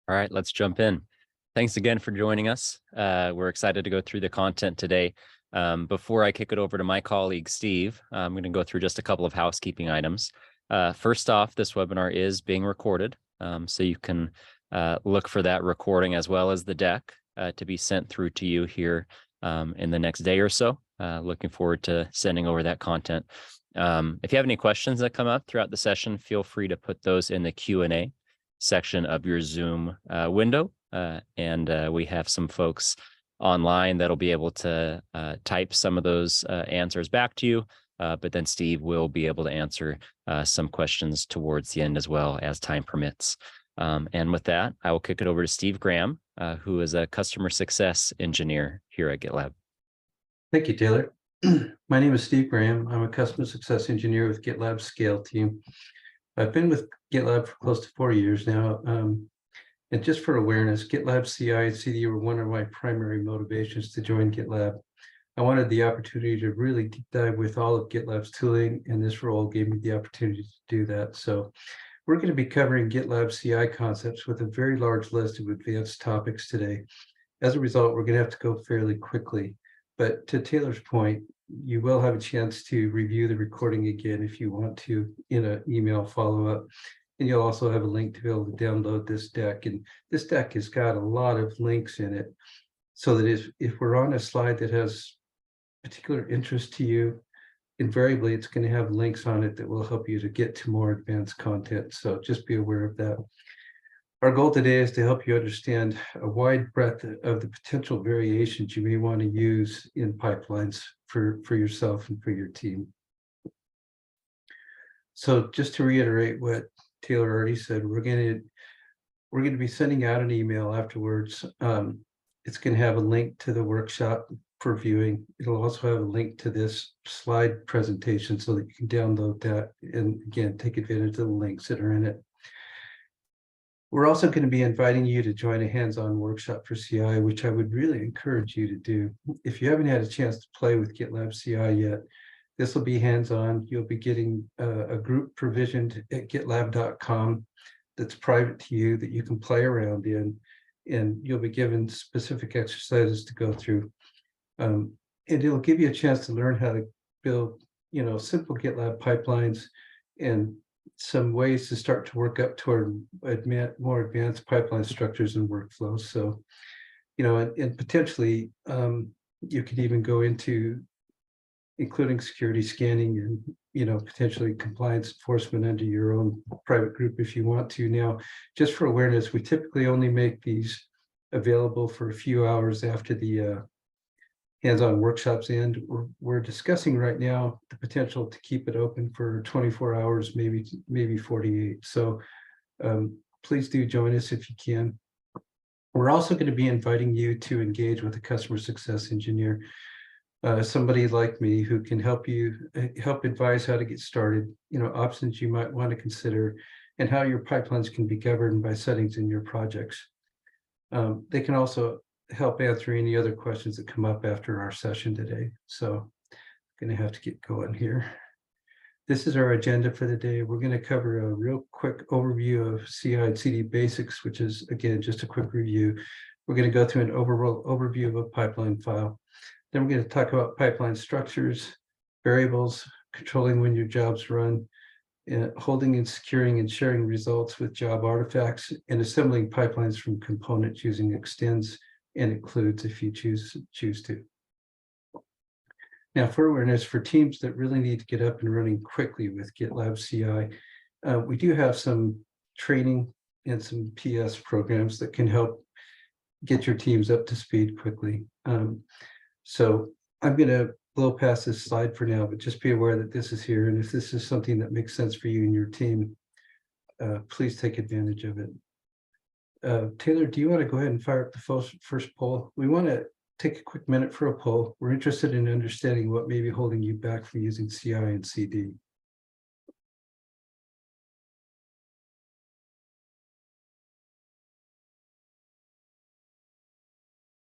All right, let's jump in. Thanks again for joining us. We're excited to go through the content today. Before I kick it over to my colleague, Steve, I'm going to go through just a couple of housekeeping items. First off, this webinar is being recorded, so you can look for that recording as well as the deck to be sent through to you here in the next day or so. Looking forward to sending over that content. If you have any questions that come up throughout the session, feel free to put those in the Q&A section of your Zoom window. And we have some folks online that'll be able to type some of those answers back to you. But then Steve will be able to answer some questions towards the end as well as time permits. And with that, I will kick it over to Steve Graham, who is a customer success engineer here at GitLab. Thank you, Taylor. My name is Steve Graham. I'm a customer success engineer with GitLab's Scale team. I've been with GitLab for close to 4 years now. And just for awareness, GitLab CI and CD were one of my primary motivations to join GitLab. I wanted the opportunity to really deep dive with all of GitLab's tooling, and this role gave me the opportunity to do that. So we're going to be covering GitLab CI concepts with a very large list of advanced topics today. As a result, we're going to have to go fairly quickly. But to Taylor's point, you will have a chance to review the recording again if you want to in an email follow-up. And you'll also have a link to be able to download this deck. And this deck has got a lot of links in it, so that if we're on a slide that has particular interest to you, invariably it's going to have links on it that will help you to get to more advanced content. So just be aware of that. Our goal today is to help you understand a wide breadth of the potential variations you may want to use in pipelines for yourself and for your team. So just to reiterate what Taylor already said, we're going to be sending out an email afterwards. It's going to have a link to the workshop for viewing. It'll also have a link to this slide presentation so that you can download that and again take advantage of the links that are in it. We're also going to be inviting you to join a hands-on workshop for CI, which I would really encourage you to do. If you haven't had a chance to play with GitLab CI yet, this will be hands-on. You'll be getting a group provisioned at gitlab.com that's private to you that you can play around in, and you'll be given specific exercises to go through. And it'll give you a chance to learn how to build, simple GitLab pipelines and some ways to start to work up toward more advanced pipeline structures and workflows. So, and potentially you could even go into including security scanning and, potentially compliance enforcement under your own private group if you want to. Now, just for awareness, we typically only make these available for a few hours after the hands-on workshops end. We're discussing right now the potential to keep it open for 24 hours, maybe 48. So please do join us if you can. We're also going to be inviting you to engage with a customer success engineer, somebody like me who can help advise how to get started, options you might want to consider, and how your pipelines can be governed by settings in your projects. They can also help answer any other questions that come up after our session today. So I'm going to have to get going here. This is our agenda for the day. We're going to cover a real quick overview of CI and CD basics, which is, again, just a quick review. We're going to go through an overall overview of a pipeline file. Then we're going to talk about pipeline structures, variables, controlling when your jobs run, holding and securing and sharing results with job artifacts, and assembling pipelines from components using extends and includes if you choose to. Now, for awareness, for teams that really need to get up and running quickly with GitLab CI, we do have some training and some PS programs that can help get your teams up to speed quickly. So I'm going to blow past this slide for now, but just be aware that this is here. And if this is something that makes sense for you and your team, please take advantage of it. Taylor, do you want to go ahead and fire up the first poll? We want to take a quick minute for a poll. We're interested in understanding what may be holding you back from using CI and CD.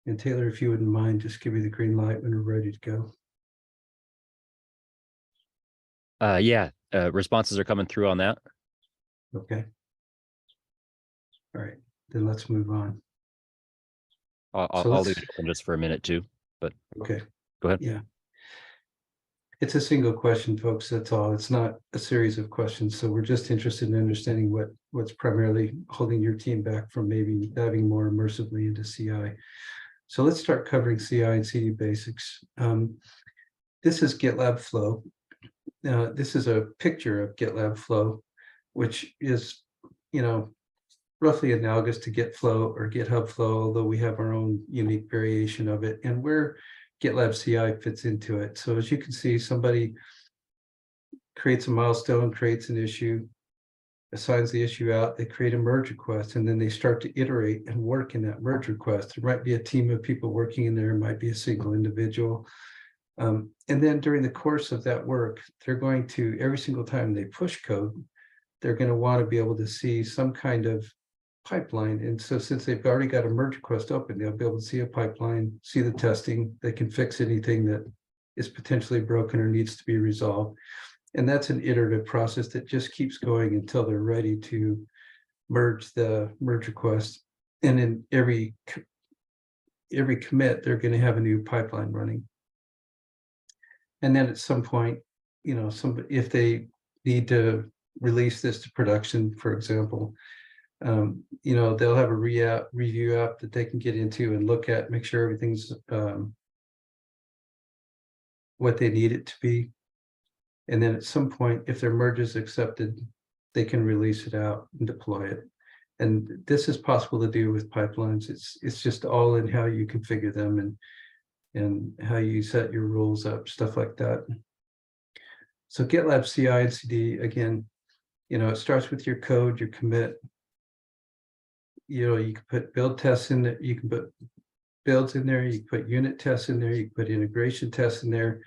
And Taylor, if you wouldn't mind, just give me the green light when we're ready to go. Yeah, responses are coming through on that. Okay. All right. then let's move on. I'll leave it open just for a minute too, but okay. Go ahead. Yeah. It's a single question, folks. That's all. It's not a series of questions. So we're just interested in understanding what's primarily holding your team back from maybe diving more immersively into CI. So let's start covering CI and CD basics. This is GitLab Flow. This is a picture of GitLab Flow, which is, roughly analogous to Git Flow or GitHub Flow, although we have our own unique variation of it, and where GitLab CI fits into it. So as you can see, somebody creates a milestone, creates an issue, assigns the issue out, they create a merge request, and then they start to iterate and work in that merge request. There might be a team of people working in there, it might be a single individual. And then during the course of that work, they're going to, every single time they push code, they're going to want to be able to see some kind of pipeline. And so since they've already got a merge request open, they'll be able to see a pipeline, see the testing, they can fix anything that is potentially broken or needs to be resolved. And that's an iterative process that just keeps going until they're ready to merge the merge request. And in every commit, they're going to have a new pipeline running. And then at some point, if they need to release this to production, for example, they'll have a review app that they can get into and look at, make sure everything's what they need it to be. And then at some point, if their merge is accepted, they can release it out and deploy it. And this is possible to do with pipelines. It's just all in how you configure them and how you set your rules up, stuff like that. So GitLab CI and CD, again, it starts with your code, your commit. You can put build tests in there, you can put builds in there, you can put unit tests in there, you can put integration tests in there.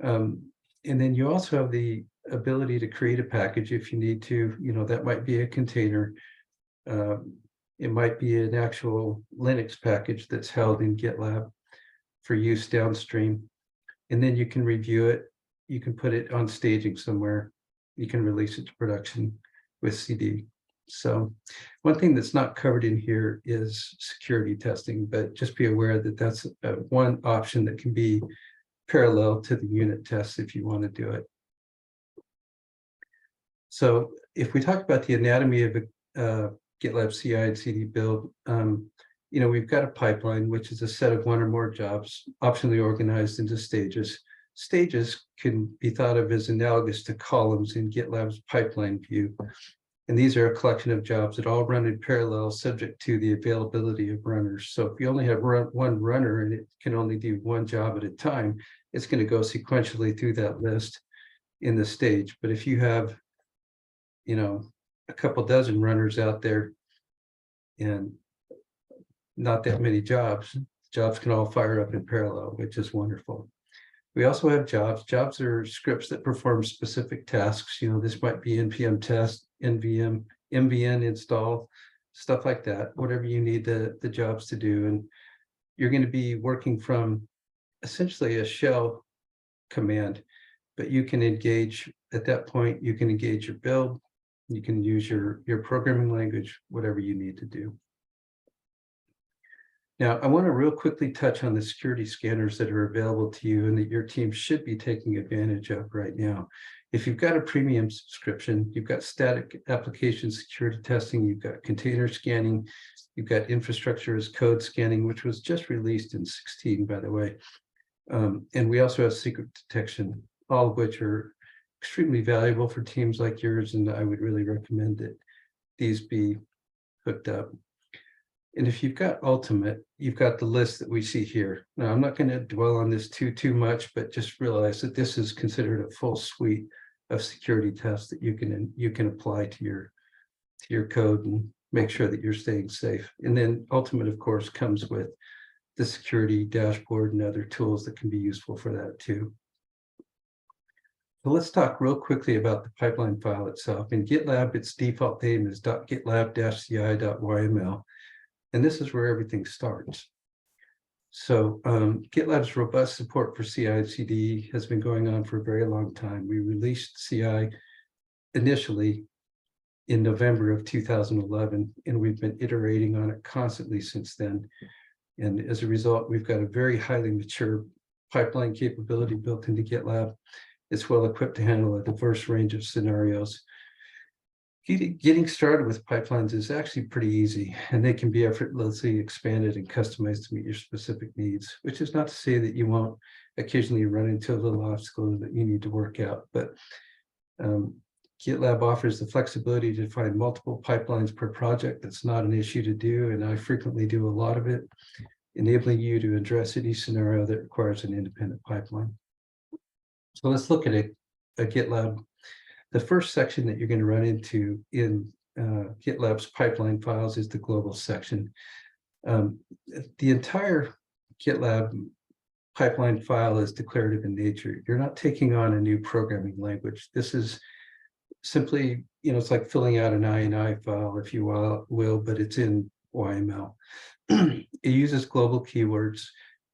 And then you also have the ability to create a package if you need to. That might be a container. It might be an actual Linux package that's held in GitLab for use downstream. And then you can review it. You can put it on staging somewhere. You can release it to production with CD. So one thing that's not covered in here is security testing, but just be aware that that's one option that can be parallel to the unit tests if you want to do it. So if we talk about the anatomy of a GitLab CI and CD build, we've got a pipeline, which is a set of one or more jobs, optionally organized into stages. Stages can be thought of as analogous to columns in GitLab's pipeline view. And these are a collection of jobs that all run in parallel, subject to the availability of runners. So if you only have one runner and it can only do one job at a time, it's going to go sequentially through that list in the stage. But if you have, a couple dozen runners out there and not that many jobs can all fire up in parallel, which is wonderful. We also have jobs. Jobs are scripts that perform specific tasks. This might be npm test, nvm, mvn install, stuff like that, whatever you need the jobs to do. And you're going to be working from essentially a shell command, but you can engage at that point, you can engage your build, you can use your programming language, whatever you need to do. Now, I want to real quickly touch on the security scanners that are available to you and that your team should be taking advantage of right now. If you've got a premium subscription, you've got static application security testing, you've got container scanning, you've got infrastructure as code scanning, which was just released in 16, by the way. And we also have secret detection, all of which are extremely valuable for teams like yours, and I would really recommend that these be hooked up. And if you've got Ultimate, you've got the list that we see here. Now, I'm not going to dwell on this too much, but just realize that this is considered a full suite of security tests that you can apply to your code and make sure that you're staying safe. And then Ultimate, of course, comes with the security dashboard and other tools that can be useful for that too. So let's talk real quickly about the pipeline file itself. In GitLab, its default name is .gitlab-ci.yml. And this is where everything starts. So GitLab's robust support for CI and CD has been going on for a very long time. We released CI initially in November of 2011, and we've been iterating on it constantly since then. And as a result, we've got a very highly mature pipeline capability built into GitLab. It's well equipped to handle a diverse range of scenarios. Getting started with pipelines is actually pretty easy, and they can be effortlessly expanded and customized to meet your specific needs, which is not to say that you won't occasionally run into a little obstacle that you need to work out. But GitLab offers the flexibility to define multiple pipelines per project. That's not an issue to do, and I frequently do a lot of it, enabling you to address any scenario that requires an independent pipeline. So let's look at a GitLab. The first section that you're going to run into in GitLab's pipeline files is the global section. The entire GitLab pipeline file is declarative in nature. You're not taking on a new programming language. This is simply, it's like filling out an INI file, if you will, but it's in YML. It uses global keywords,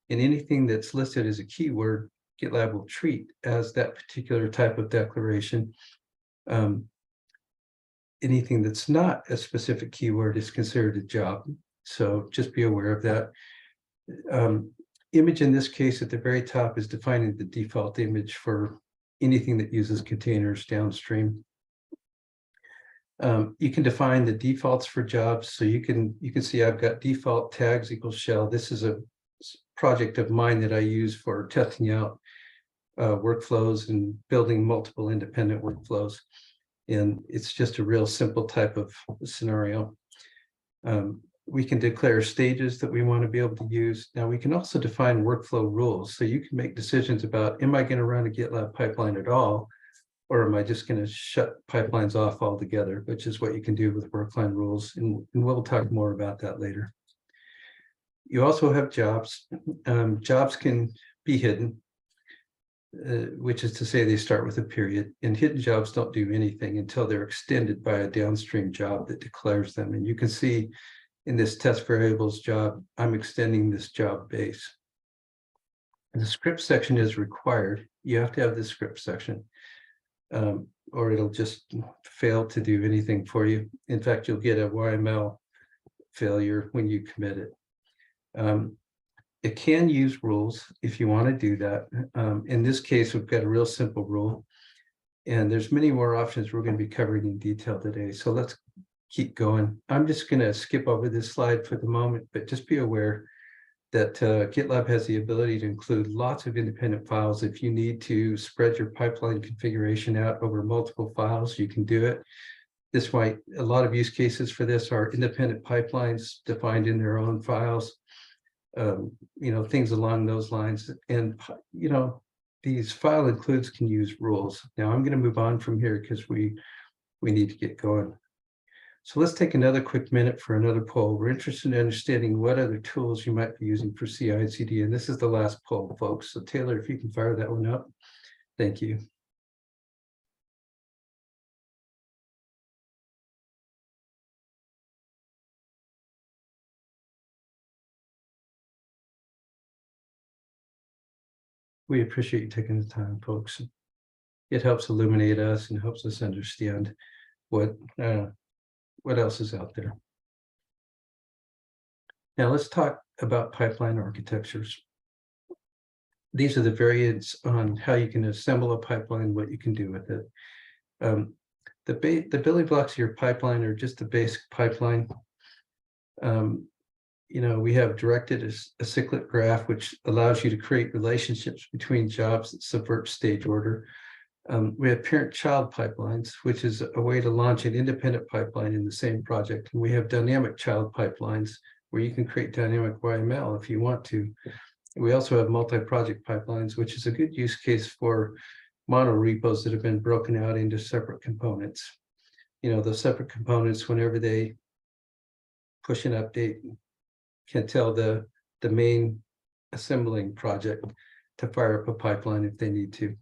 and anything that's listed as a keyword, GitLab will treat as that particular type of declaration. Anything that's not a specific keyword is considered a job. So just be aware of that. Image in this case at the very top is defining the default image for anything that uses containers downstream. You can define the defaults for jobs. So you can see I've got default tags equals shell. This is a project of mine that I use for testing out workflows and building multiple independent workflows. And it's just a real simple type of scenario. We can declare stages that we want to be able to use. Now we can also define workflow rules. So you can make decisions about, am I going to run a GitLab pipeline at all? Or am I just going to shut pipelines off altogether, which is what you can do with workflow rules. And we'll talk more about that later. You also have jobs. Jobs can be hidden, which is to say they start with a period, and hidden jobs don't do anything until they're extended by a downstream job that declares them. And you can see in this test variables job, I'm extending this job base. And the script section is required. You have to have this script section, or it'll just fail to do anything for you. In fact, you'll get a YML failure when you commit it. It can use rules if you want to do that. In this case, we've got a real simple rule, and there's many more options we're going to be covering in detail today. So let's keep going. I'm just going to skip over this slide for the moment, but just be aware that GitLab has the ability to include lots of independent files. If you need to spread your pipeline configuration out over multiple files, you can do it. This might, a lot of use cases for this are independent pipelines defined in their own files. Things along those lines. And, these file includes can use rules. Now I'm going to move on from here because we need to get going. So let's take another quick minute for another poll. We're interested in understanding what other tools you might be using for CI/CD. And this is the last poll, folks. So Taylor, if you can fire that one up. Thank you. We appreciate you taking the time, folks. It helps illuminate us and helps us understand what else is out there. Now let's talk about pipeline architectures. These are the variants on how you can assemble a pipeline, what you can do with it. The building blocks of your pipeline are just the basic pipeline. We have directed a cyclic graph, which allows you to create relationships between jobs that subvert stage order. We have parent-child pipelines, which is a way to launch an independent pipeline in the same project. And we have dynamic child pipelines, where you can create dynamic YML if you want to. We also have multi-project pipelines, which is a good use case for mono repos that have been broken out into separate components. Those separate components, whenever they push an update, can tell the main assembling project to fire up a pipeline if they need to.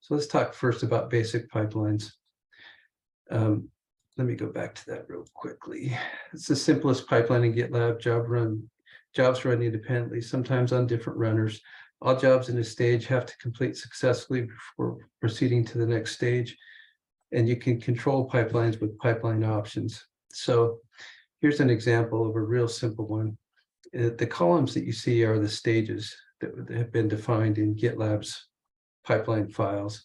So let's talk first about basic pipelines. Let me go back to that real quickly. It's the simplest pipeline in GitLab. Jobs run independently, sometimes on different runners. All jobs in a stage have to complete successfully before proceeding to the next stage. and you can control pipelines with pipeline options. So here's an example of a real simple one. The columns that you see are the stages that have been defined in GitLab's pipeline files.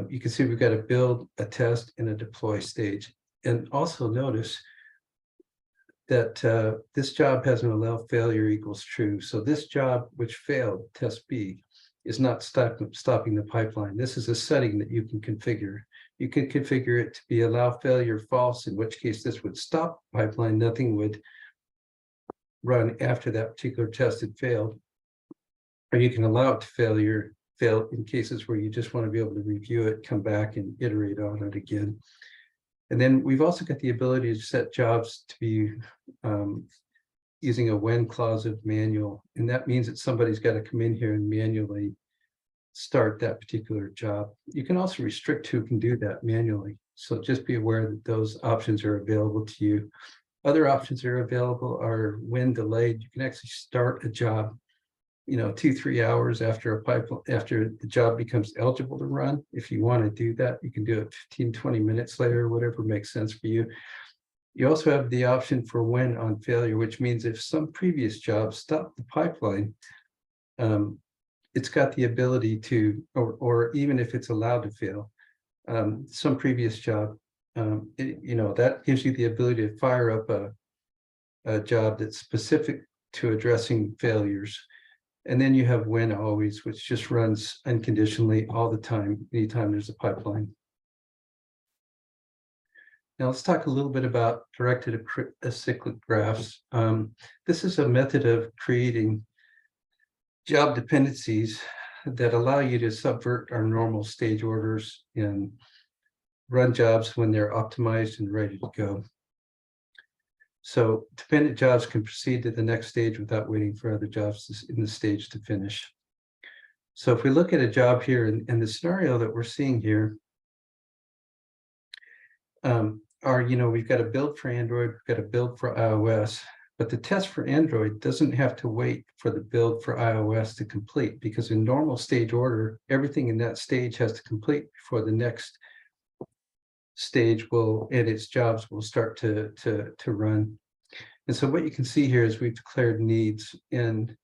You can see we've got a build, a test, and a deploy stage. And also notice that this job has an allow failure equals true. So this job which failed, test B, is not stopping the pipeline. This is a setting that you can configure. You can configure it to be allow failure false, in which case this would stop the pipeline. Nothing would run after that particular test had failed. Or you can allow it to fail in cases where you just want to be able to review it, come back and iterate on it again. And then we've also got the ability to set jobs to be using a when clause of manual. And that means that somebody's got to come in here and manually start that particular job. You can also restrict who can do that manually. So just be aware that those options are available to you. Other options that are available are when delayed. You can actually start a job 2-3 hours after the job becomes eligible to run. If you want to do that, you can do it 15-20 minutes later, whatever makes sense for you. You also have the option for when on failure, which means if some previous job stopped the pipeline, it's got the ability to, or even if it's allowed to fail, some previous job, that gives you the ability to fire up a job that's specific to addressing failures. And then you have when always, which just runs unconditionally all the time, anytime there's a pipeline. Now let's talk a little bit about directed acyclic graphs. This is a method of creating job dependencies that allow you to subvert our normal stage orders and run jobs when they're optimized and ready to go. So dependent jobs can proceed to the next stage without waiting for other jobs in the stage to finish. So if we look at a job here, and the scenario that we're seeing here we've got a build for Android, we've got a build for iOS, but the test for Android doesn't have to wait for the build for iOS to complete, because in normal stage order, everything in that stage has to complete before the next stage and its jobs will start to run. And so what you can see here is we've declared needs, and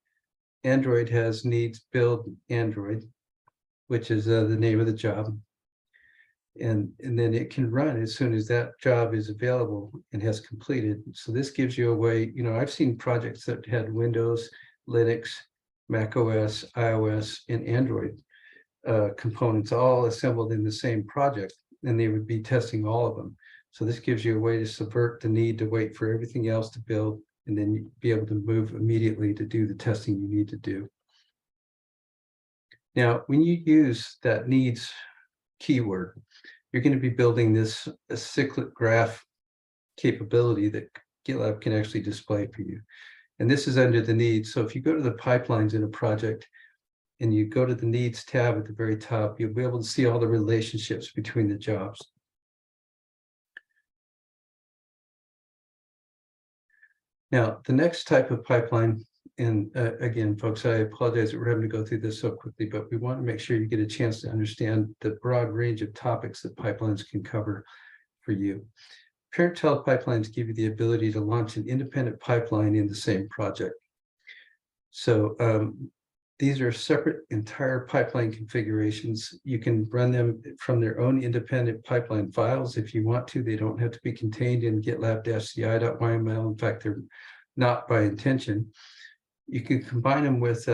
Android has needs build Android, which is the name of the job. And then it can run as soon as that job is available and has completed. So this gives you a way, I've seen projects that had Windows, Linux, Mac OS, iOS, and Android components all assembled in the same project, and they would be testing all of them. So this gives you a way to subvert the need to wait for everything else to build, and then be able to move immediately to do the testing you need to do. Now, when you use that needs keyword, you're going to be building this acyclic graph capability that GitLab can actually display for you. And this is under the needs. So if you go to the pipelines in a project and you go to the needs tab at the very top, you'll be able to see all the relationships between the jobs. Now, the next type of pipeline, and again, folks, I apologize that we're having to go through this so quickly, but we want to make sure you get a chance to understand the broad range of topics that pipelines can cover for you. Parent-child pipelines give you the ability to launch an independent pipeline in the same project. So these are separate entire pipeline configurations. You can run them from their own independent pipeline files if you want to. They don't have to be contained in GitLab-ci.yml. In fact, they're not by intention. You can combine them with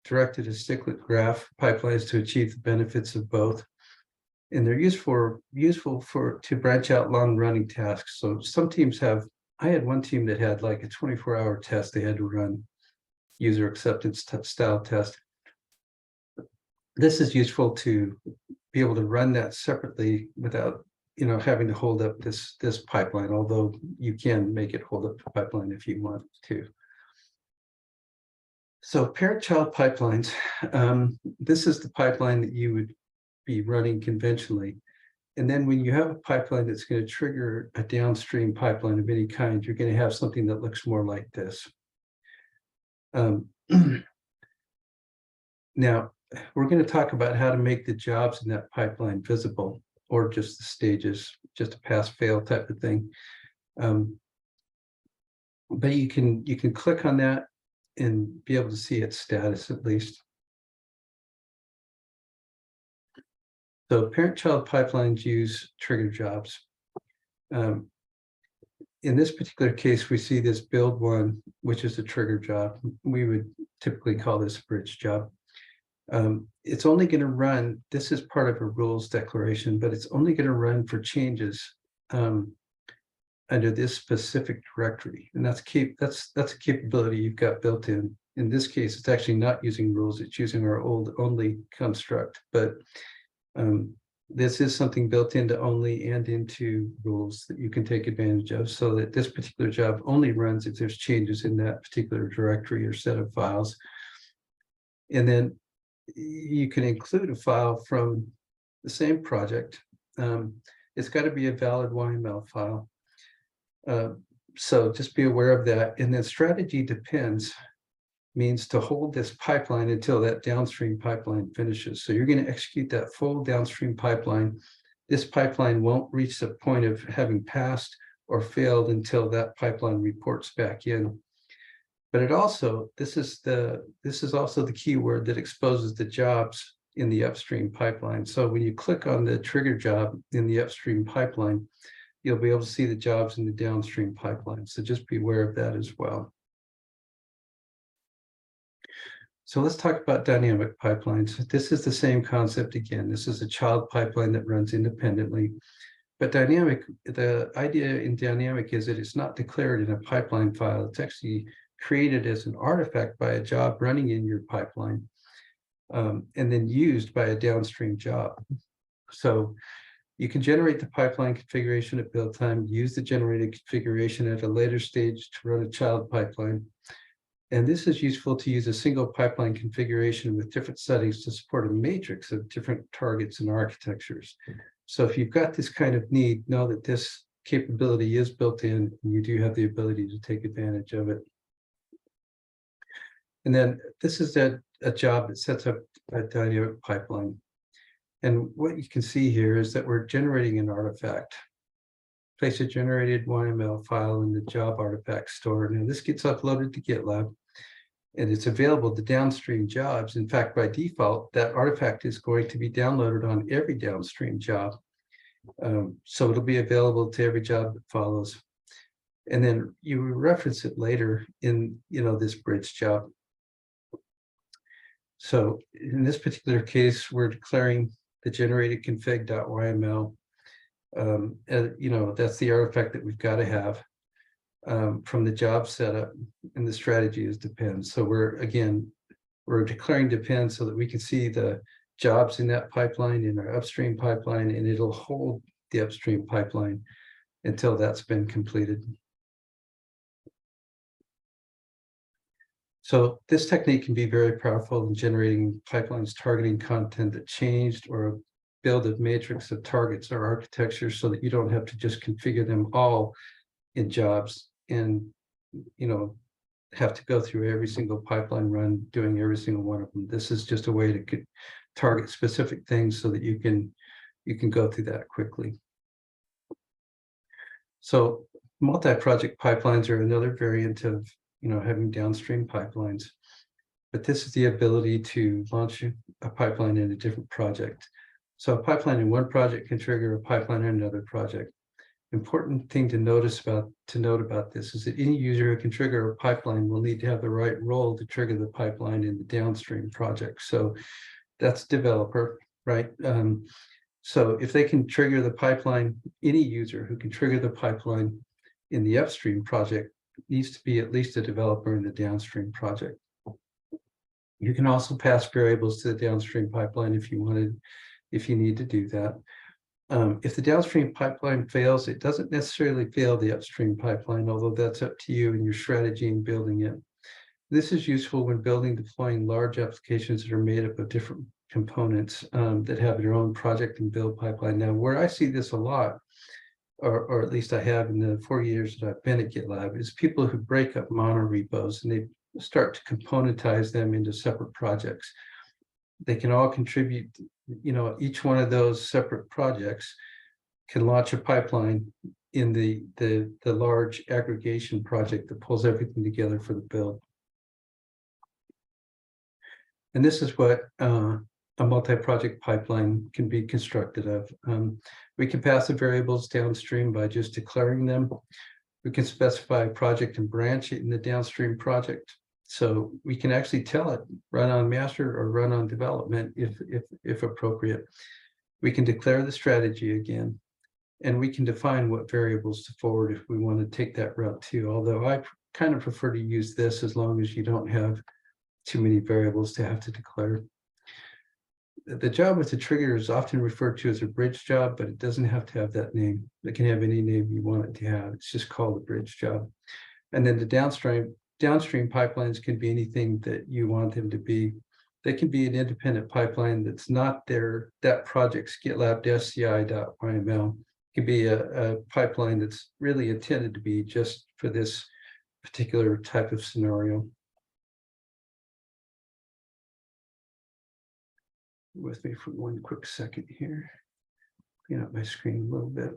directed acyclic graph pipelines to achieve the benefits of both. And they're useful to branch out long-running tasks. So some teams I had one team that had like a 24-hour test they had to run, user acceptance style test. This is useful to be able to run that separately without having to hold up this pipeline, although you can make it hold up the pipeline if you want to. So parent-child pipelines, this is the pipeline that you would be running conventionally. And then when you have a pipeline that's going to trigger a downstream pipeline of any kind, you're going to have something that looks more like this. Now, we're going to talk about how to make the jobs in that pipeline visible. or just the stages, just a pass-fail type of thing. But you can click on that and be able to see its status at least. So parent-child pipelines use trigger jobs. In this particular case, we see this build one, which is a trigger job. We would typically call this a bridge job. It's only going to run, this is part of a rules declaration, but it's only going to run for changes under this specific directory. And that's a capability you've got built in. In this case, it's actually not using rules, it's using our old only construct, but this is something built into only and into rules that you can take advantage of, so that this particular job only runs if there's changes in that particular directory or set of files. And then you can include a file from the same project. It's got to be a valid YML file. So just be aware of that. And then strategy depends means to hold this pipeline until that downstream pipeline finishes. So you're going to execute that full downstream pipeline. This pipeline won't reach the point of having passed or failed until that pipeline reports back in. But it also, this is also the keyword that exposes the jobs in the upstream pipeline. So when you click on the trigger job in the upstream pipeline, you'll be able to see the jobs in the downstream pipeline. So just be aware of that as well. So let's talk about dynamic pipelines. This is the same concept again. This is a child pipeline that runs independently. But dynamic, the idea in dynamic is that it's not declared in a pipeline file. It's actually created as an artifact by a job running in your pipeline, and then used by a downstream job. So you can generate the pipeline configuration at build time, use the generated configuration at a later stage to run a child pipeline. And this is useful to use a single pipeline configuration with different settings to support a matrix of different targets and architectures. So if you've got this kind of need, know that this capability is built in and you do have the ability to take advantage of it. And then this is a job that sets up a dynamic pipeline. And what you can see here is that we're generating an artifact. Place a generated YML file in the job artifact store. Now this gets uploaded to GitLab and it's available to downstream jobs. In fact, by default, that artifact is going to be downloaded on every downstream job. So it'll be available to every job that follows. And then you reference it later in this bridge job. So in this particular case, we're declaring the generated config.yml. That's the artifact that we've got to have from the job setup, and the strategy is depend. So we're declaring depend so that we can see the jobs in that pipeline, in our upstream pipeline, and it'll hold the upstream pipeline until that's been completed. So this technique can be very powerful in generating pipelines targeting content that changed, or build a matrix of targets or architecture so that you don't have to just configure them all in jobs and have to go through every single pipeline run doing every single one of them. This is just a way to target specific things so that you can go through that quickly. So multi-project pipelines are another variant of having downstream pipelines, but this is the ability to launch a pipeline in a different project. So a pipeline in one project can trigger a pipeline in another project. Important thing to note about this is that any user who can trigger a pipeline will need to have the right role to trigger the pipeline in the downstream project. So that's developer, right? So if they can trigger the pipeline, any user who can trigger the pipeline in the upstream project needs to be at least a developer in the downstream project. You can also pass variables to the downstream pipeline if you need to do that. If the downstream pipeline fails, it doesn't necessarily fail the upstream pipeline, although that's up to you and your strategy in building it. This is useful when deploying large applications that are made up of different components that have their own project and build pipeline. Now, where I see this a lot, or at least I have in the 4 years that I've been at GitLab, is people who break up monorepos and they start to componentize them into separate projects. They can all contribute each one of those separate projects can launch a pipeline in the large aggregation project that pulls everything together for the build. And this is what a multi-project pipeline can be constructed of. We can pass the variables downstream by just declaring them. We can specify project and branch it in the downstream project. So we can actually tell it run on master or run on development if appropriate. We can declare the strategy again, and we can define what variables to forward if we want to take that route too. Although I kind of prefer to use this as long as you don't have too many variables to have to declare. The job with the trigger is often referred to as a bridge job, but it doesn't have to have that name. It can have any name you want it to have. It's just called a bridge job. And then the downstream pipelines can be anything that you want them to be. They can be an independent pipeline that's not that project's GitLab-ci.yml. It can be a pipeline that's really intended to be just for this particular type of scenario. With me for one quick second here. Clean up my screen a little bit.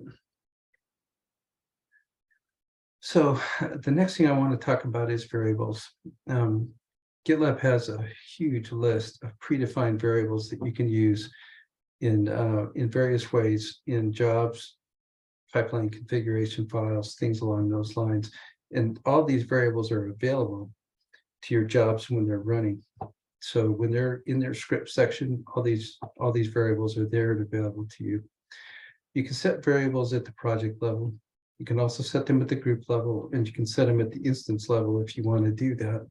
So the next thing I want to talk about is variables. GitLab has a huge list of predefined variables that you can use in various ways in jobs, pipeline configuration files, things along those lines. And all these variables are available to your jobs when they're running. So when they're in their script section, all these variables are there and available to you. You can set variables at the project level. You can also set them at the group level, and you can set them at the instance level if you want to do that.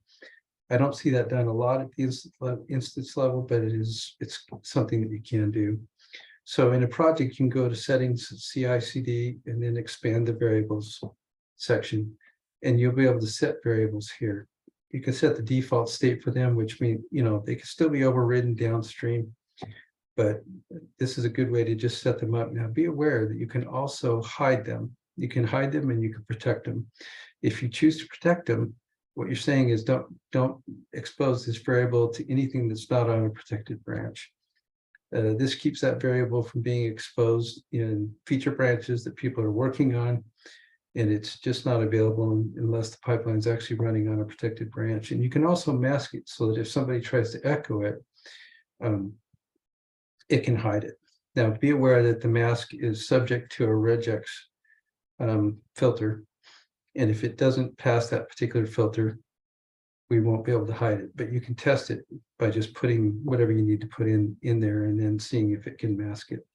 I don't see that done a lot at the instance level, but it's something that you can do. So in a project, you can go to settings, CI/CD, and then expand the variables section, and you'll be able to set variables here. You can set the default state for them, which means, they can still be overridden downstream, but this is a good way to just set them up. Now, be aware that you can also hide them. You can hide them and you can protect them. If you choose to protect them, what you're saying is don't expose this variable to anything that's not on a protected branch. This keeps that variable from being exposed in feature branches that people are working on. And it's just not available unless the pipeline is actually running on a protected branch. And you can also mask it so that if somebody tries to echo it, it can hide it. Now, be aware that the mask is subject to a regex filter. And if it doesn't pass that particular filter, we won't be able to hide it. But you can test it by just putting whatever you need to put in there and then seeing if it can mask it.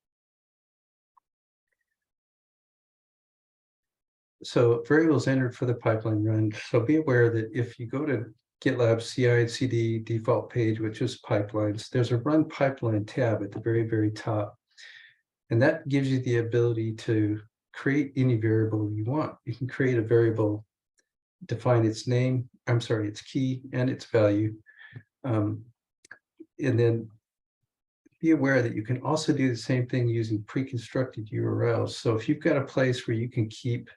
So variables entered for the pipeline run. So be aware that if you go to GitLab CI/CD default page, which is pipelines, there's a run pipeline tab at the very, very top. And that gives you the ability to create any variable you want. You can create a variable, define its name, its key and its value. And then be aware that you can also do the same thing using pre-constructed URLs. So if you've got a place where you can keep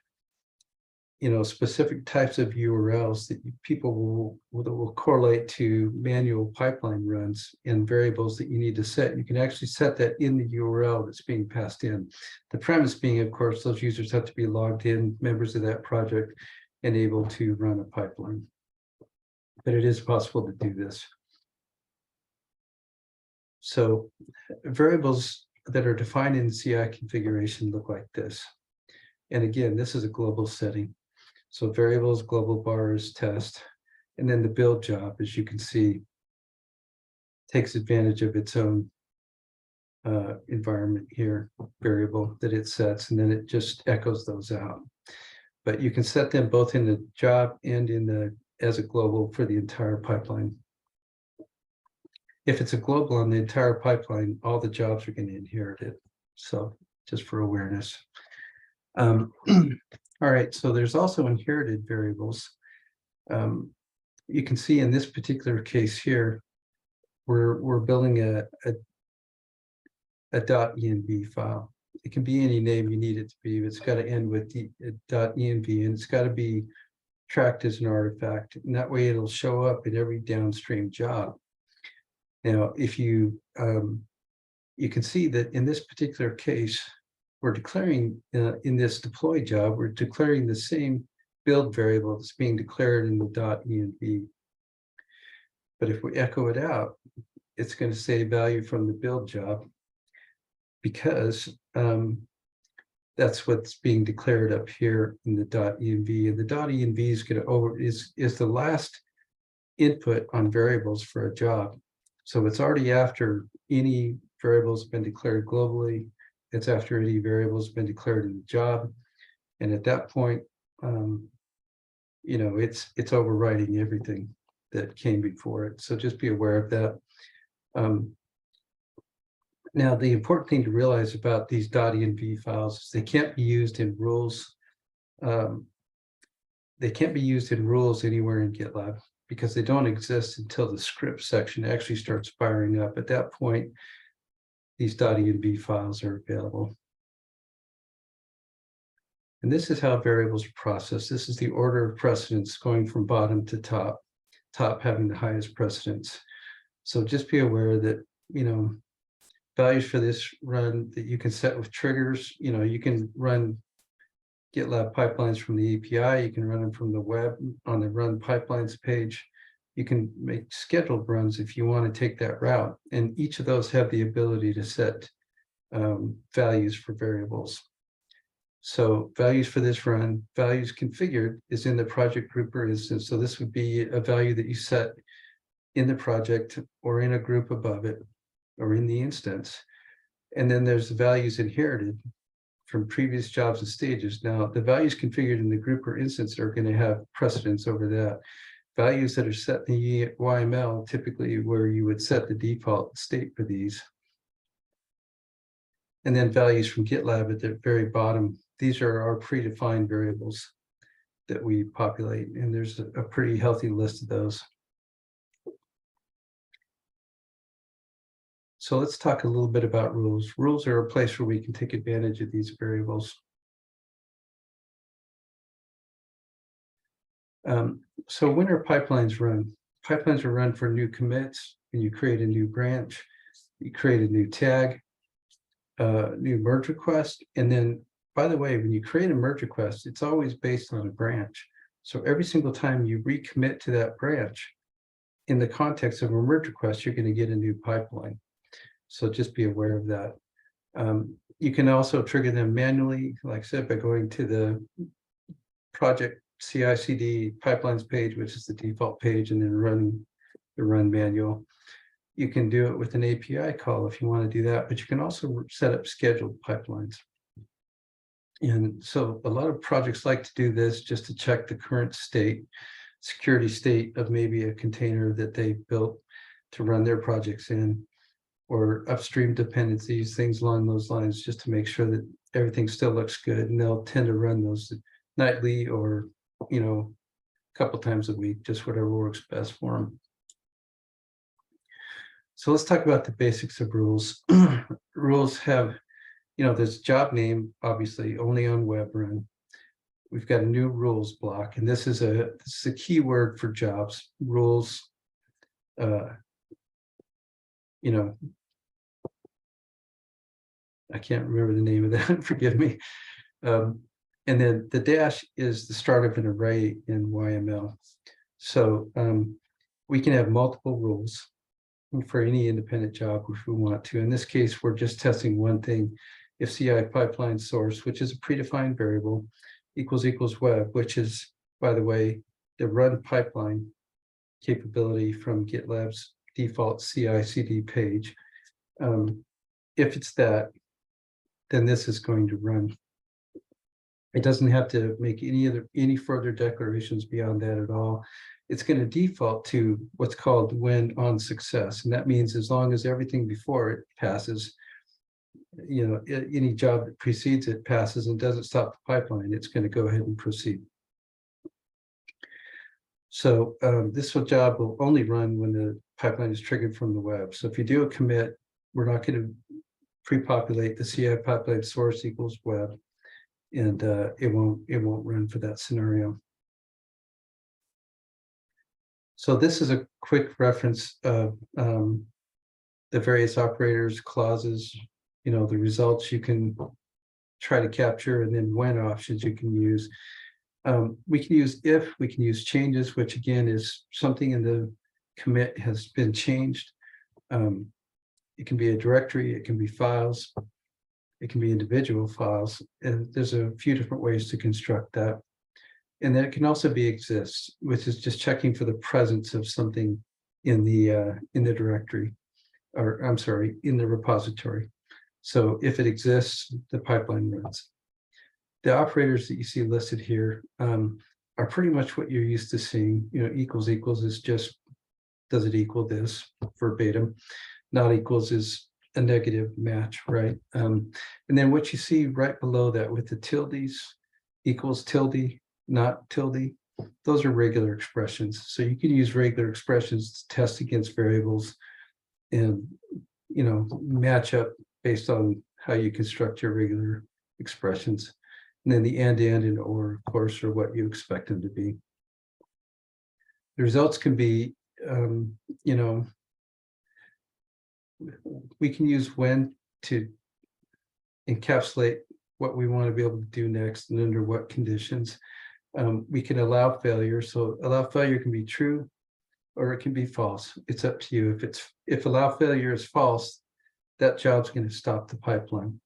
specific types of URLs that people will correlate to manual pipeline runs and variables that you need to set. You can actually set that in the URL that's being passed in. The premise being, of course, those users have to be logged in, members of that project, and able to run a pipeline. But it is possible to do this. So variables that are defined in CI configuration look like this. And again, this is a global setting. So variables, global bars, test, and then the build job, as you can see, takes advantage of its own environment here, variable that it sets, and then it just echoes those out. But you can set them both in the job and as a global for the entire pipeline. If it's a global on the entire pipeline, all the jobs are going to inherit it. So just for awareness. All right, so there's also inherited variables. You can see in this particular case here, we're building a .env file. It can be any name you need it to be, but it's got to end with the .env, and it's got to be tracked as an artifact. And that way it'll show up in every downstream job. Now, if you you can see that in this particular case, we're declaring in this deploy job, we're declaring the same build variable that's being declared in the .env. But if we echo it out, it's going to say value from the build job, because that's what's being declared up here in the .env. And the .env is going to is the last input on variables for a job. So it's already after any variables been declared globally. It's after any variables been declared in the job. And at that point, you know, it's overwriting everything that came before it. So just be aware of that. Now, the important thing to realize about these .env files is they can't be used in rules. They can't be used in rules anywhere in GitLab, because they don't exist until the script section actually starts firing up. At that point, these .env files are available. And this is how variables are processed. This is the order of precedence going from bottom to top, top having the highest precedence. So just be aware that, you know, values for this run that you can set with triggers. You know, you can run GitLab pipelines from the API. You can run them from the web on the run pipelines page. You can make scheduled runs if you want to take that route. And each of those have the ability to set values for variables. So values for this run, values configured is in the project grouper instance. So this would be a value that you set in the project or in a group above it or in the instance. And then there's the values inherited from previous jobs and stages. Now, the values configured in the grouper instance are going to have precedence over that. Values that are set in the YML, typically where you would set the default state for these. And then values from GitLab at the very bottom. These are our predefined variables that we populate, and there's a pretty healthy list of those. So let's talk a little bit about rules. Rules are a place where we can take advantage of these variables. So when are pipelines run? Pipelines are run for new commits, and you create a new branch, you create a new tag, new merge request. And then, by the way, when you create a merge request, it's always based on a branch. So every single time you recommit to that branch, in the context of a merge request, you're going to get a new pipeline. So just be aware of that. You can also trigger them manually, like I said, by going to the project CI/CD pipelines page, which is the default page, and then running the run manual. You can do it with an API call if you want to do that, but you can also set up scheduled pipelines. And so a lot of projects like to do this just to check the current state, security state of maybe a container that they built to run their projects in, or upstream dependencies, things along those lines, just to make sure that everything still looks good. And they'll tend to run those nightly or, you know, a couple times a week, just whatever works best for them. So let's talk about the basics of rules. Rules have, you know, there's job name, obviously, only on web run. We've got a new rules block, and this is a keyword for jobs. Rules, you know, I can't remember the name of that, forgive me. And then the dash is the start of an array in YML. So we can have multiple rules for any independent job if we want to. In this case, we're just testing one thing. If CI pipeline source, which is a predefined variable, equals web, which is, by the way, the run pipeline capability from GitLab's default CI/CD page. If it's that, then this is going to run. It doesn't have to make any further declarations beyond that at all. It's going to default to what's called when on success, and that means as long as everything before it passes, you know, any job that precedes it passes and doesn't stop the pipeline, it's going to go ahead and proceed. So this job will only run when the pipeline is triggered from the web. So if you do a commit, we're not going to pre-populate the CI pipeline source equals web, and it won't run for that scenario. So this is a quick reference of the various operators, clauses, the results you can try to capture, and then when options you can use. We can use if, we can use changes, which again is something in the commit has been changed. It can be a directory, it can be files, it can be individual files, and there's a few different ways to construct that. And then it can also be exists, which is just checking for the presence of something in the directory, or I'm sorry, in the repository. So if it exists, the pipeline runs. The operators that you see listed here are pretty much what you're used to seeing. Equals is just, does it equal this verbatim? Not equals is a negative match, right? And then what you see right below that with the tildes, equals tilde, not tilde, those are regular expressions. So you can use regular expressions to test against variables and match up based on how you construct your regular expressions. And then the and or, of course, are what you expect them to be. The results can be, we can use when to encapsulate what we want to be able to do next and under what conditions. We can allow failure. So allow failure can be true or it can be false. It's up to you. If allow failure is false, that job's going to stop the pipeline.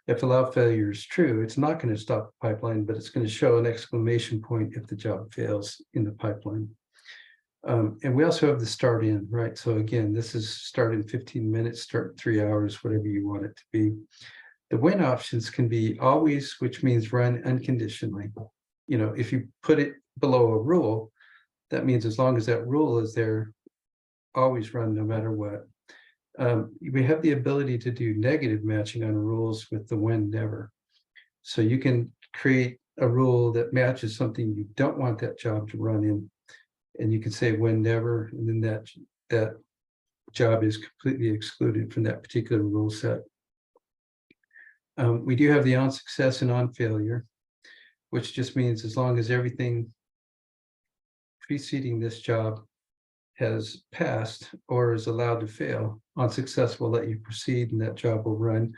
If allow failure is true, it's not going to stop the pipeline, but it's going to show an exclamation point if the job fails in the pipeline. And we also have the start in, right? So again, this is start in 15 minutes, start in 3 hours, whatever you want it to be. The when options can be always, which means run unconditionally. If you put it below a rule, that means as long as that rule is there, always run no matter what. We have the ability to do negative matching on rules with the when never. So you can create a rule that matches something you don't want that job to run in. And you can say when never, and then that job is completely excluded from that particular rule set. We do have the on success and on failure, which just means as long as everything preceding this job has passed or is allowed to fail, on success will let you proceed and that job will run.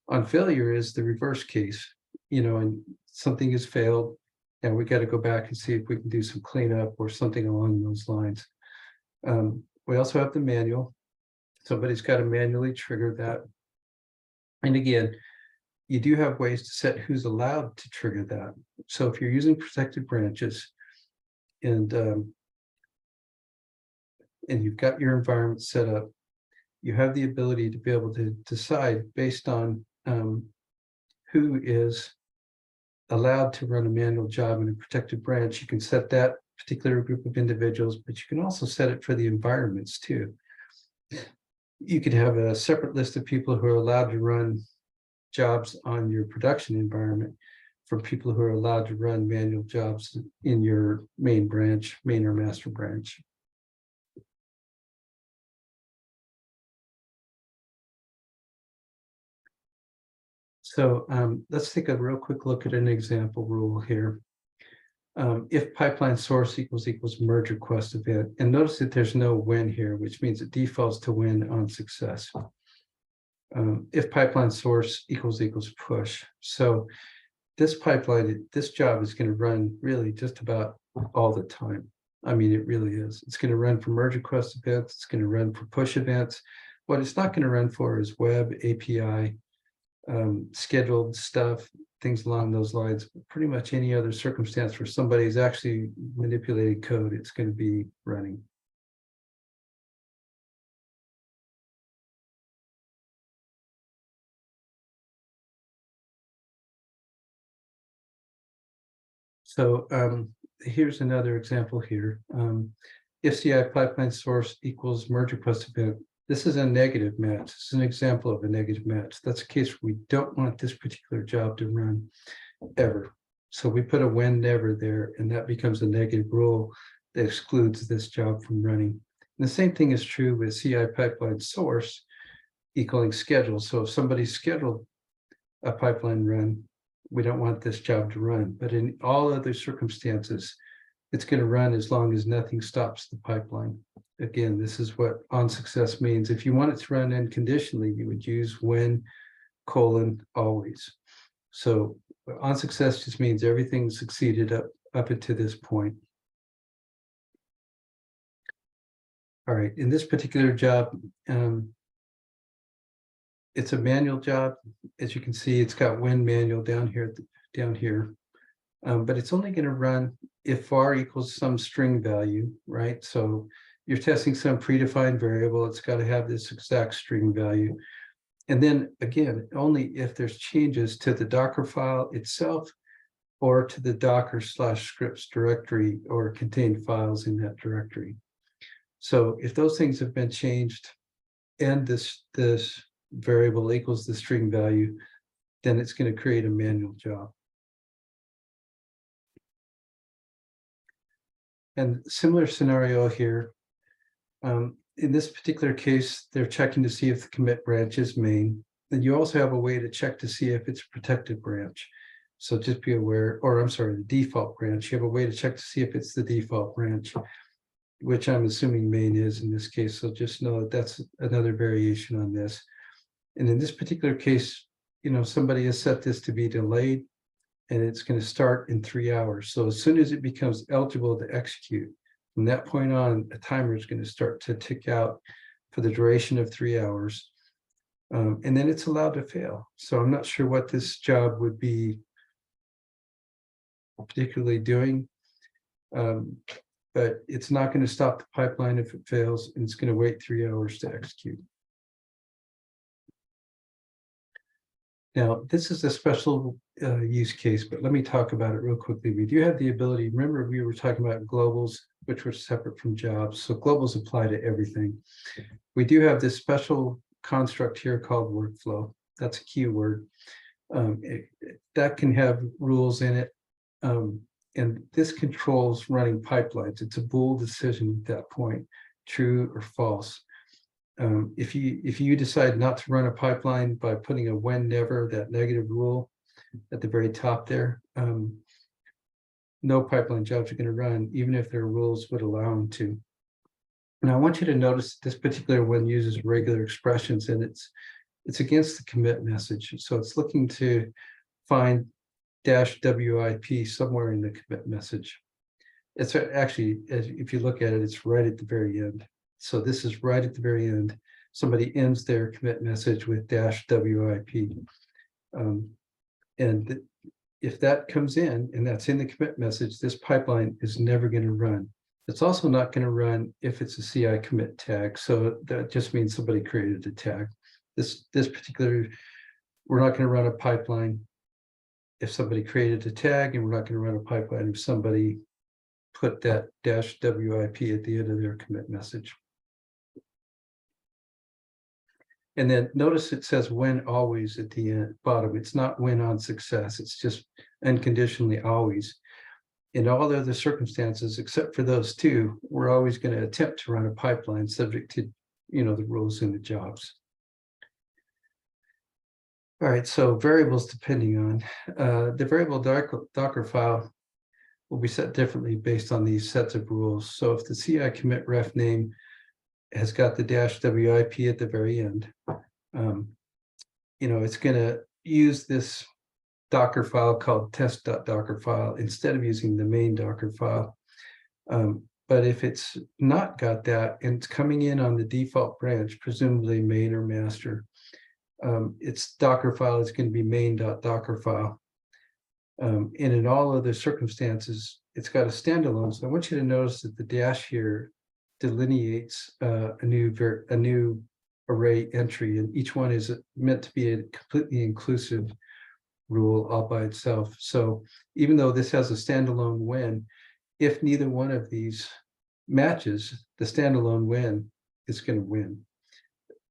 On failure is the reverse case, and something has failed and we got to go back and see if we can do some cleanup or something along those lines. We also have the manual. Somebody's got to manually trigger that. And again, you do have ways to set who's allowed to trigger that. So if you're using protected branches and you've got your environment set up, you have the ability to be able to decide based on who is allowed to run a manual job in a protected branch. You can set that particular group of individuals, but you can also set it for the environments too. You could have a separate list of people who are allowed to run jobs on your production environment from people who are allowed to run manual jobs in your main branch, main or master branch. So let's take a real quick look at an example rule here. If pipeline source equals merge request event, and notice that there's no when here, which means it defaults to when on success. If pipeline source equals push. So this pipeline, this job is going to run really just about all the time. I mean, it really is. It's going to run for merge request events. It's going to run for push events. What it's not going to run for is web, API, scheduled stuff, things along those lines. Pretty much any other circumstance where somebody is actually manipulating code, it's going to be running. So here's another example here. If CI pipeline source equals merge request event, this is a negative match. This is an example of a negative match. That's a case where we don't want this particular job to run ever. So we put a when never there, and that becomes a negative rule that excludes this job from running. And the same thing is true with CI pipeline source equaling schedule. So if somebody's scheduled a pipeline run, we don't want this job to run. But in all other circumstances, it's going to run as long as nothing stops the pipeline. again, this is what on success means. If you want it to run unconditionally, you would use when always. So on success just means everything succeeded up until this point. All right, in this particular job, it's a manual job. As you can see, it's got when manual down here, but it's only going to run if var equals some string value, right? So you're testing some predefined variable. It's got to have this exact string value. And then again, only if there's changes to the Docker file itself or to the Docker/scripts directory or contained files in that directory. So if those things have been changed and this variable equals the string value, then it's going to create a manual job. And similar scenario here. In this particular case, they're checking to see if the commit branch is main. And you also have a way to check to see if it's a protected branch. So just be aware, or I'm sorry, the default branch. You have a way to check to see if it's the default branch, which I'm assuming main is in this case. So just know that that's another variation on this. And in this particular case, somebody has set this to be delayed, and it's going to start in 3 hours. So as soon as it becomes eligible to execute, from that point on, a timer is going to start to tick out for the duration of 3 hours. And then it's allowed to fail. So I'm not sure what this job would be particularly doing, but it's not going to stop the pipeline if it fails, and it's going to wait 3 hours to execute. Now, this is a special use case, but let me talk about it real quickly. We do have the ability, remember we were talking about globals, which were separate from jobs. So globals apply to everything. We do have this special construct here called workflow. That's a keyword. That can have rules in it. And this controls running pipelines. It's a bool decision at that point, true or false. If you decide not to run a pipeline by putting a when never, that negative rule at the very top there, no pipeline jobs are going to run, even if their rules would allow them to. Now I want you to notice this particular one uses regular expressions, and it's against the commit message. So it's looking to find -WIP somewhere in the commit message. It's actually, if you look at it, it's right at the very end. So this is right at the very end. Somebody ends their commit message with -WIP. And if that comes in and that's in the commit message, this pipeline is never going to run. It's also not going to run if it's a CI commit tag. So that just means somebody created a tag. This particular, we're not going to run a pipeline if somebody created a tag, and we're not going to run a pipeline if somebody put that -WIP at the end of their commit message. And then notice it says when always at the end, bottom. It's not when on success. It's just unconditionally always. In all other circumstances, except for those two, we're always going to attempt to run a pipeline subject to, the rules in the jobs. All right, so variables depending on the variable Docker file will be set differently based on these sets of rules. So if the CI commit ref name has got the -WIP at the very end, it's going to use this Docker file called test.docker file instead of using the main Docker file. But if it's not got that and it's coming in on the default branch, presumably main or master, its Docker file is going to be main.docker file. And in all other circumstances, it's got a standalone. So I want you to notice that the dash here delineates a new array entry, and each one is meant to be a completely inclusive rule all by itself. So even though this has a standalone when, if neither one of these matches, the standalone when is going to win.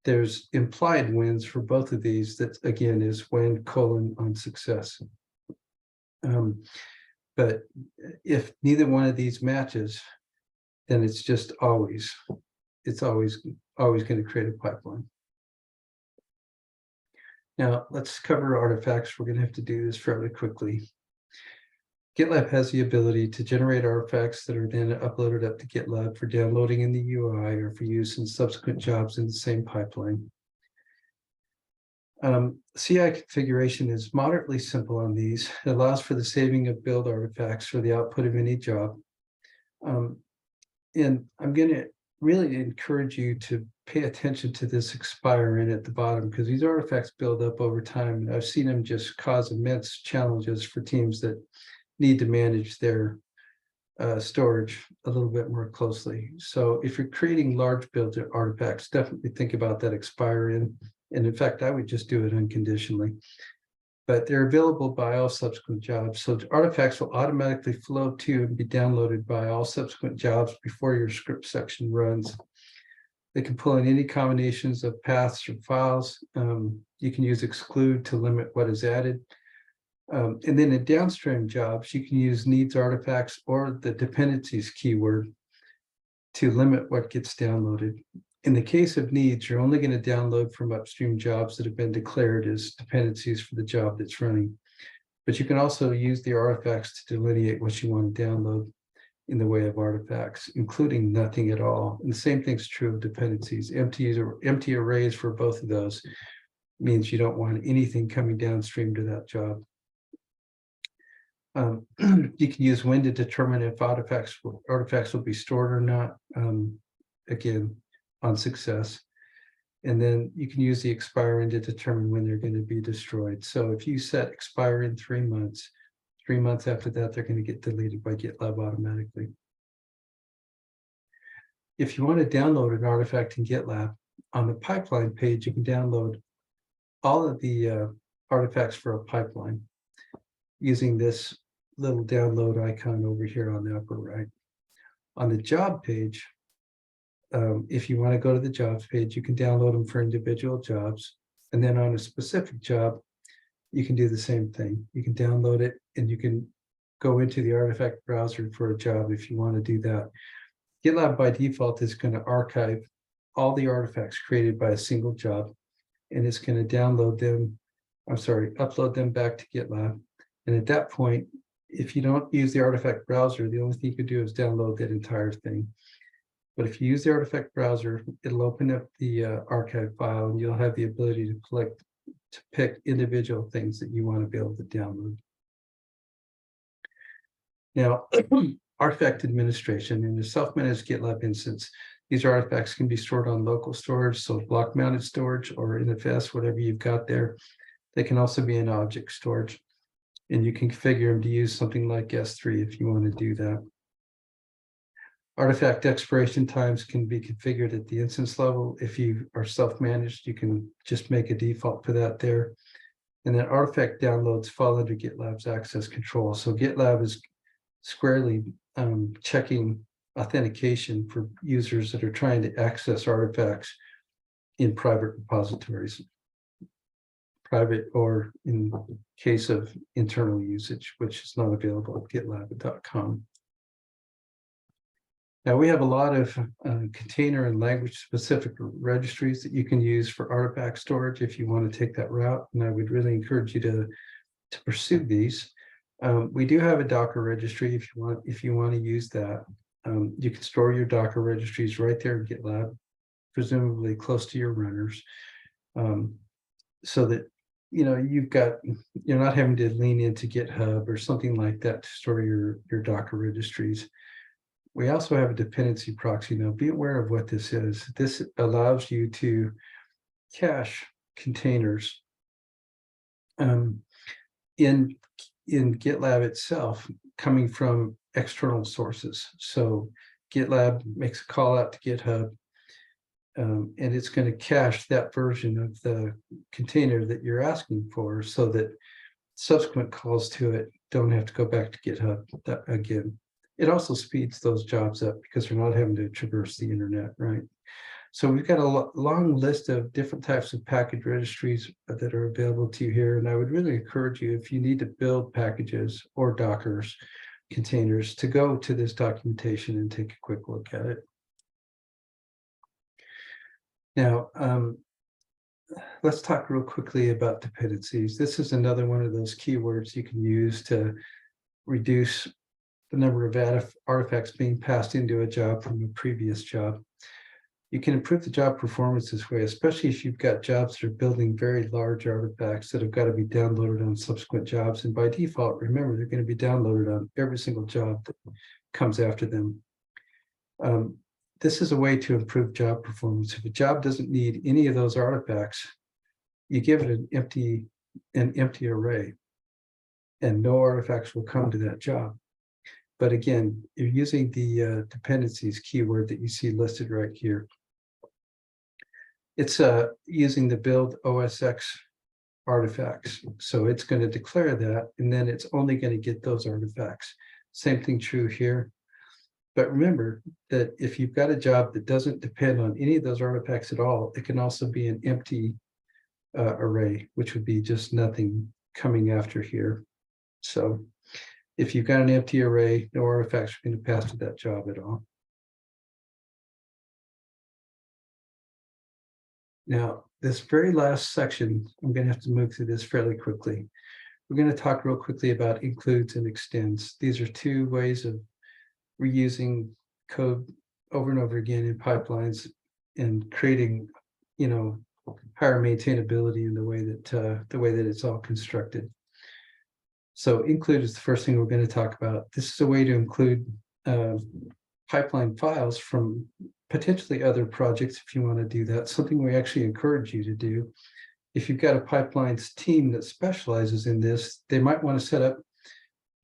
There's implied wins for both of these. That again is when : on success. But if neither one of these matches, then it's just always going to create a pipeline. Now let's cover artifacts. We're going to have to do this fairly quickly. GitLab has the ability to generate artifacts that are then uploaded up to GitLab for downloading in the UI or for use in subsequent jobs in the same pipeline. CI configuration is moderately simple on these. It allows for the saving of build artifacts for the output of any job. And I'm going to really encourage you to pay attention to this expire in at the bottom, because these artifacts build up over time. And I've seen them just cause immense challenges for teams that need to manage their storage a little bit more closely. So if you're creating large build artifacts, definitely think about that expire in. And in fact, I would just do it unconditionally. But they're available by all subsequent jobs. So artifacts will automatically flow to and be downloaded by all subsequent jobs before your script section runs. They can pull in any combinations of paths or files. You can use exclude to limit what is added. And then in downstream jobs, you can use needs artifacts or the dependencies keyword to limit what gets downloaded. In the case of needs, you're only going to download from upstream jobs that have been declared as dependencies for the job that's running. But you can also use the artifacts to delineate what you want to download in the way of artifacts, including nothing at all. And the same thing's true of dependencies. Empty arrays for both of those means you don't want anything coming downstream to that job. You can use when to determine if artifacts will be stored or not. Again, on success. And then you can use the expire in to determine when they're going to be destroyed. So if you set expire in 3 months, 3 months after that, they're going to get deleted by GitLab automatically. If you want to download an artifact in GitLab, on the pipeline page, you can download all of the artifacts for a pipeline using this little download icon over here on the upper right. On the job page, if you want to go to the jobs page, you can download them for individual jobs. And then on a specific job, you can do the same thing. You can download it and you can go into the artifact browser for a job if you want to do that. GitLab by default is going to archive all the artifacts created by a single job, and it's going to upload them back to GitLab. And at that point, if you don't use the artifact browser, the only thing you can do is download that entire thing. But if you use the artifact browser, it'll open up the archive file, and you'll have the ability to pick individual things that you want to be able to download. Now, artifact administration in a self-managed GitLab instance, these artifacts can be stored on local storage, so block-mounted storage or NFS, whatever you've got there. They can also be in object storage, and you can configure them to use something like S3 if you want to do that. Artifact expiration times can be configured at the instance level. If you are self-managed, you can just make a default for that there. And then artifact downloads fall under GitLab's access control. So GitLab is squarely checking authentication for users that are trying to access artifacts in private repositories, private or in case of internal usage, which is not available at gitlab.com. Now, we have a lot of container and language-specific registries that you can use for artifact storage if you want to take that route, and I would really encourage you to pursue these. We do have a Docker registry if you want to use that. You can store your Docker registries right there in GitLab, presumably close to your runners, so that you're not having to lean into GitHub or something like that to store your Docker registries. We also have a dependency proxy. Now, be aware of what this is. This allows you to cache containers in GitLab itself coming from external sources. So GitLab makes a call out to GitHub, and it's going to cache that version of the container that you're asking for so that subsequent calls to it don't have to go back to GitHub again. It also speeds those jobs up because we're not having to traverse the internet, right? So we've got a long list of different types of package registries that are available to you here. And I would really encourage you, if you need to build packages or Dockers containers, to go to this documentation and take a quick look at it. Now, let's talk real quickly about dependencies. This is another one of those keywords you can use to reduce the number of artifacts being passed into a job from a previous job. You can improve the job performance this way, especially if you've got jobs that are building very large artifacts that have got to be downloaded on subsequent jobs. And by default, remember, they're going to be downloaded on every single job that comes after them. This is a way to improve job performance. If a job doesn't need any of those artifacts, you give it an empty array, and no artifacts will come to that job. But again, you're using the dependencies keyword that you see listed right here. It's using the build OSX artifacts. So it's going to declare that, and then it's only going to get those artifacts. Same thing true here. But remember that if you've got a job that doesn't depend on any of those artifacts at all, it can also be an empty array, which would be just nothing coming after here. So if you've got an empty array, no artifacts are going to pass to that job at all. Now, this very last section, I'm going to have to move through this fairly quickly. We're going to talk real quickly about includes and extends. These are two ways of reusing code over and over again in pipelines and creating, higher maintainability in the way that it's all constructed. So include is the first thing we're going to talk about. This is a way to include pipeline files from potentially other projects if you want to do that, something we actually encourage you to do. If you've got a pipelines team that specializes in this, they might want to set up,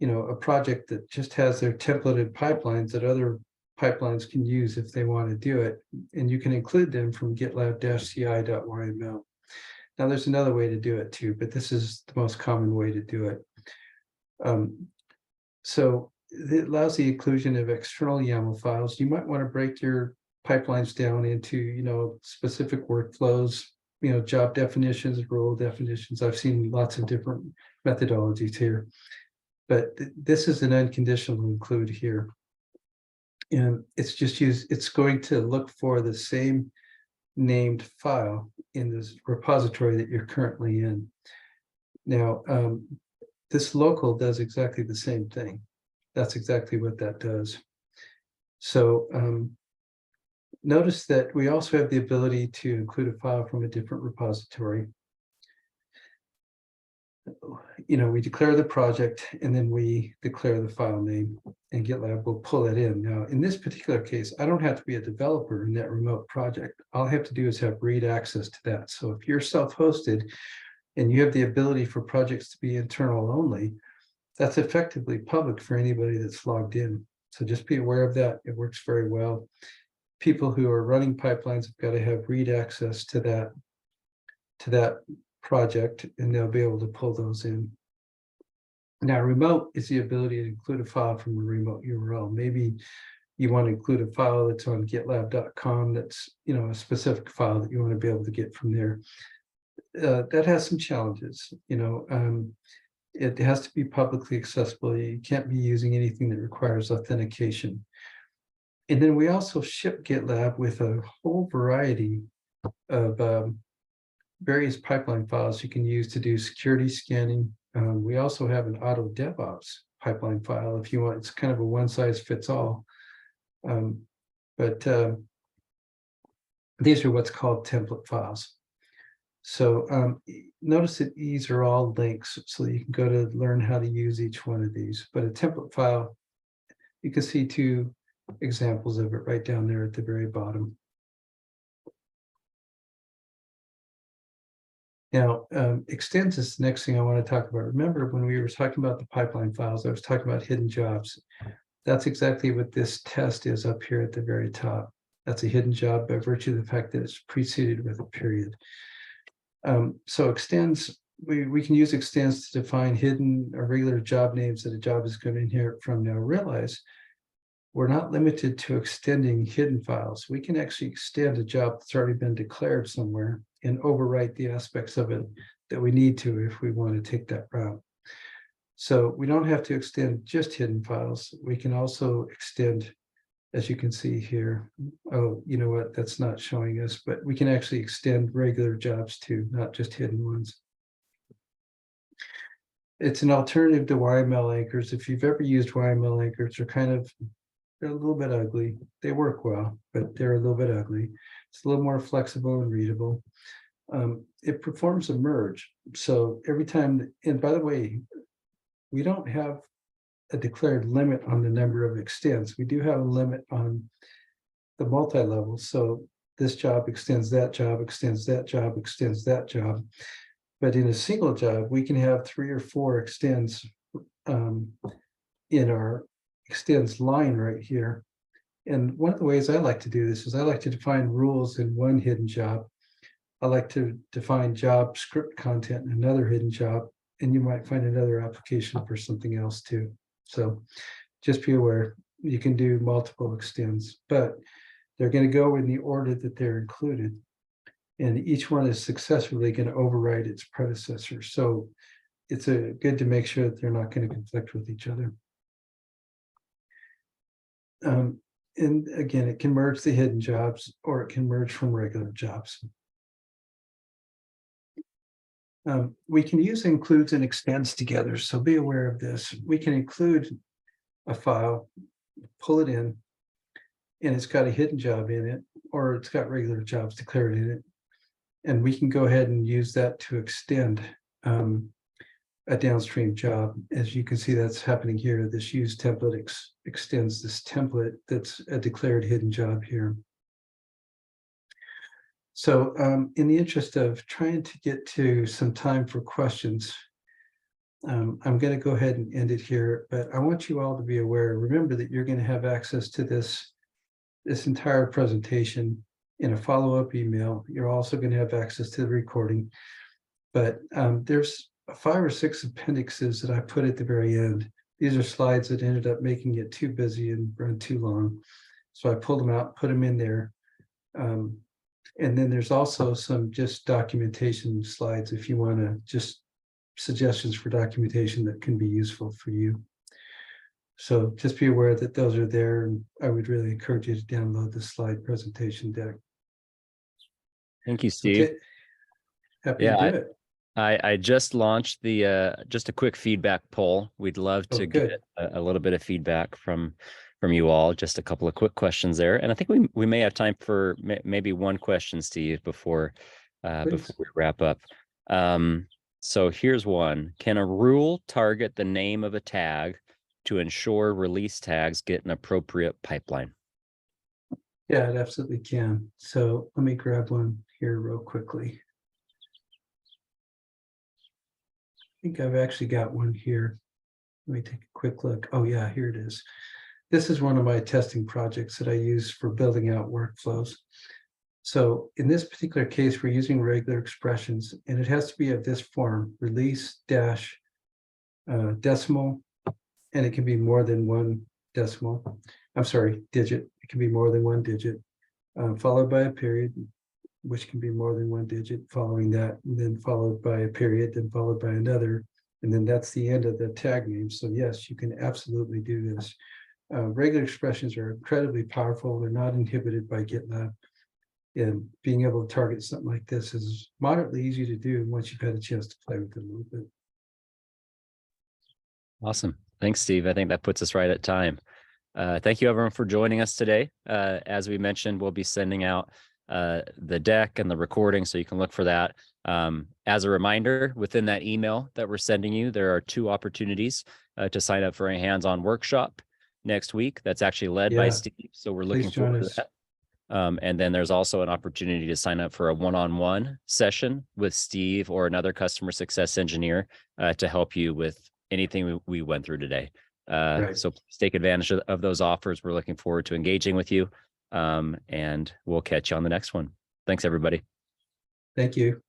a project that just has their templated pipelines that other pipelines can use if they want to do it. And you can include them from GitLab-ci.yml. Now there's another way to do it too, but this is the most common way to do it. So it allows the inclusion of external YAML files. You might want to break your pipelines down into, specific workflows, job definitions, role definitions. I've seen lots of different methodologies here, but this is an unconditional include here. And it's going to look for the same named file in this repository that you're currently in. Now, this local does exactly the same thing. That's exactly what that does. So notice that we also have the ability to include a file from a different repository. We declare the project and then we declare the file name, and GitLab will pull that in. Now, in this particular case, I don't have to be a developer in that remote project. All I have to do is have read access to that. So if you're self-hosted and you have the ability for projects to be internal only, that's effectively public for anybody that's logged in. So just be aware of that. It works very well. People who are running pipelines have got to have read access to that project, and they'll be able to pull those in. Now, remote is the ability to include a file from a remote URL. Maybe you want to include a file that's on gitlab.com that's, a specific file that you want to be able to get from there. That has some challenges. It has to be publicly accessible. You can't be using anything that requires authentication. And then we also ship GitLab with a whole variety of various pipeline files you can use to do security scanning. We also have an auto DevOps pipeline file if you want. It's kind of a one size fits all. But these are what's called template files. So notice that these are all links, so you can go to learn how to use each one of these. But a template file, you can see two examples of it right down there at the very bottom. Now, extends is the next thing I want to talk about. Remember, when we were talking about the pipeline files, I was talking about hidden jobs. That's exactly what this test is up here at the very top. That's a hidden job by virtue of the fact that it's preceded with a period. So extends, we can use extends to define hidden or regular job names that a job is going to inherit from. Now realize we're not limited to extending hidden files. We can actually extend a job that's already been declared somewhere and overwrite the aspects of it that we need to if we want to take that route. So we don't have to extend just hidden files. We can also extend, as you can see here. Oh, you know what? That's not showing us, but we can actually extend regular jobs too, not just hidden ones. It's an alternative to YML anchors. If you've ever used YML anchors, they're a little bit ugly. They work well, but they're a little bit ugly. It's a little more flexible and readable. It performs a merge. So every time, and by the way, we don't have a declared limit on the number of extends. We do have a limit on the multi-level. So this job extends that job, extends that job, extends that job. But in a single job, we can have 3 or 4 extends in our extends line right here. And one of the ways I like to do this is I like to define rules in one hidden job. I like to define job script content in another hidden job, and you might find another application for something else too. So just be aware, you can do multiple extends, but they're going to go in the order that they're included. And each one is successfully going to override its predecessor. So it's good to make sure that they're not going to conflict with each other. And again, it can merge the hidden jobs, or it can merge from regular jobs. We can use includes and extends together, so be aware of this. We can include a file, pull it in, and it's got a hidden job in it, or it's got regular jobs declared in it. And we can go ahead and use that to extend a downstream job. As you can see, that's happening here. This use template extends this template that's a declared hidden job here. So in the interest of trying to get to some time for questions, I'm going to go ahead and end it here, but I want you all to be aware. Remember that you're going to have access to this entire presentation in a follow-up email. You're also going to have access to the recording, but there's 5 or 6 appendixes that I put at the very end. These are slides that ended up making it too busy and run too long. So I pulled them out, put them in there. And then there's also some just documentation slides if you want to, just suggestions for documentation that can be useful for you. So just be aware that those are there, and I would really encourage you to download the slide presentation deck. Thank you, Steve. Happy to do it. I just launched the just a quick feedback poll. We'd love to get a little bit of feedback from you all. Just a couple of quick questions there, and I think we may have time for maybe one question, Steve, before we wrap up. So here's one: can a rule target the name of a tag to ensure release tags get an appropriate pipeline? Yeah, it absolutely can. So let me grab one here real quickly. I think I've actually got one here. Let me take a quick look. Oh yeah, here it is. This is one of my testing projects that I use for building out workflows. So in this particular case, we're using regular expressions, and it has to be of this form: release dash decimal, and it can be more than one decimal. I'm sorry, digit. It can be more than one digit, followed by a period, which can be more than one digit, following that, and then followed by a period, then followed by another, and then that's the end of the tag name. So yes, you can absolutely do this. Regular expressions are incredibly powerful. They're not inhibited by GitLab. And being able to target something like this is moderately easy to do once you've had a chance to play with it a little bit. Awesome. Thanks, Steve. I think that puts us right at time. Thank you, everyone, for joining us today. As we mentioned, we'll be sending out the deck and the recording, so you can look for that. As a reminder, within that email that we're sending you, there are 2 opportunities to sign up for a hands-on workshop next week. That's actually led by Steve, so we're looking forward to that. And then there's also an opportunity to sign up for a one-on-one session with Steve or another customer success engineer to help you with anything we went through today. So please take advantage of those offers. We're looking forward to engaging with you, and we'll catch you on the next one. Thanks, everybody. Thank you.